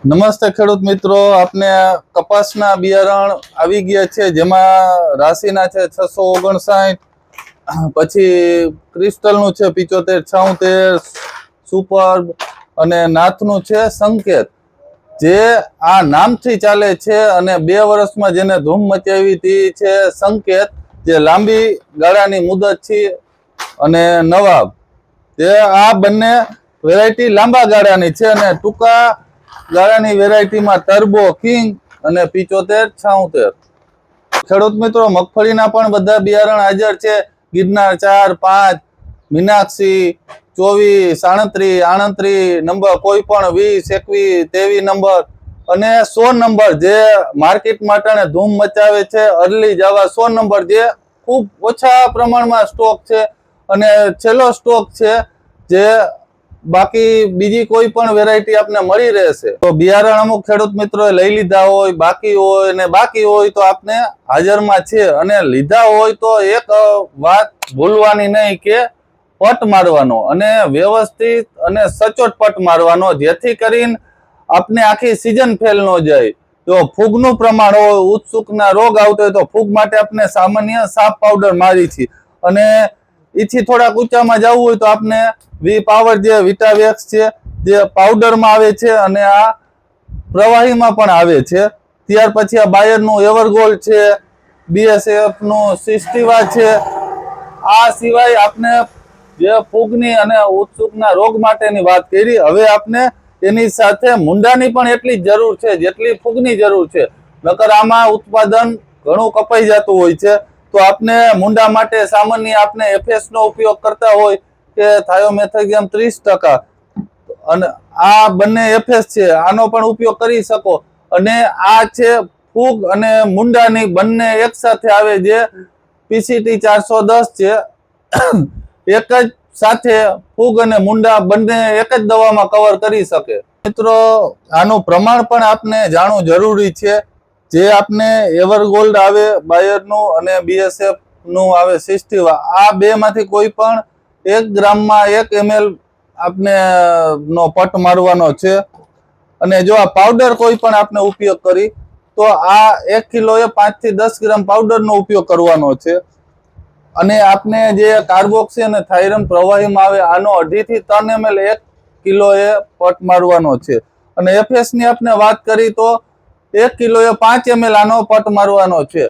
નમસ્તે ખેડૂત મિત્રો, આપને કપાસના બિયારણ આવી ગયા છે, જેમાં રાશિના છે 659, પછી ક્રિસ્ટલનું છે 75 76, સુપર અને નાથનું છે સંકેત. જે આ નામથી ચાલે છે અને 2 વર્ષમાં જેને ધૂમ મચાવી હતી છે સંકેત, જે લાંબી ગાળાની મુદત છે, અને નવાબ, જે આ બંને વેરાયટી લાંબા ગાળાની છે અને ટૂંકા ગાળાની વેરાયટીમાં ટર્બો કિંગ અને 75 76. ખેડૂત મિત્રો, મગફળીના પણ બધા બિયારણ હાજર છે. ગિરનાર 4 5, મીનાક્ષી 24 37 38 નંબર, કોઈ પણ 20 21 23 નંબર અને 100 નંબર, જે માર્કેટ માટે ધૂમ મચાવે છે. અરલી જવા 100 નંબર, જે ખૂબ ઓછા પ્રમાણમાં સ્ટોક છે અને છેલ્લો સ્ટોક છે. જે બાકી બીજી કોઈ પણ વેરાયટી આપને મળી રહેશે. તો બિયારણ અમુક ખેડૂત મિત્રોએ લઈ લીધા હોય, બાકી હોય તો આપને હાજરમાં છે. અને લીધા હોય તો એક વાત ભૂલવાની નહીં કે પટ મારવાનો, અને વ્યવસ્થિત અને સચોટ પટ મારવાનો, જેથી કરીને આપને આખી સિઝન ફેલ ન જાય. જો ફૂગનું પ્રમાણ હોય, ઉત્સુકના રોગ આવતો હોય, તો ફૂગ માટે આપણે સામાન્ય સાપ પાવડર મારી છે. અને એથી થોડાક ઊંચામાં જવું હોય તો આપણે વી પાવર, જે વિટાવેક્સ છે, જે પાવડરમાં આવે છે અને આ પ્રવાહીમાં પણ આવે છે. ત્યાર પછી આ બાયરનું એવરગોલ્ડ છે, BSF નું સિસ્ટીવા છે. આ સિવાય આપણે જે ફૂગની અને ઉત્સુકના રોગ માટેની વાત કરી, હવે આપણે એની સાથે મુંડાની પણ એટલી જ જરૂર છે જેટલી ફૂગની જરૂર છે. નકર આમાં ઉત્પાદન ઘણું કપાઈ જતું હોય છે. તો આપણે મુંડા માટે સામાન્ય આપણે FS નો ઉપયોગ કરતા હોય કે થાયોમેથાક્સામ 30%, અને આ બંને FS છે, આનો પણ ઉપયોગ કરી શકો. અને આ છે ફૂગ અને મુંડાની બંને એક સાથે આવે, જે PCT 410 છે. એક જ સાથે ફૂગ અને મુંડા બંને એક જ દવામાં કવર કરી શકે. મિત્રો, આનું પ્રમાણ પણ આપને જાણવું જરૂરી છે. જે આપને એવરગોલ્ડ આવે બાયરનું અને BSF નું આવે સિસ્ટીવા, આ બે માંથી કોઈ પણ 1 ગ્રામમાં 1 ml આપને નો પટ મારવાનો છે. અને જો આ પાવડર કોઈ પણ આપણે ઉપયોગ કરી તો આ 1 કિલોએ 5 થી 10 ગ્રામ પાવડરનો ઉપયોગ કરવાનો છે. અને આપને જે કાર્બોક્સી અને થાયરમ પ્રવાહીમાં આવે, આનો 2.5 થી 3 ml 1 કિલોએ પટ મારવાનો છે. અને FS ની આપણે વાત કરી તો 1 કિલોએ 5 ml આનો પટ મારવાનો છે.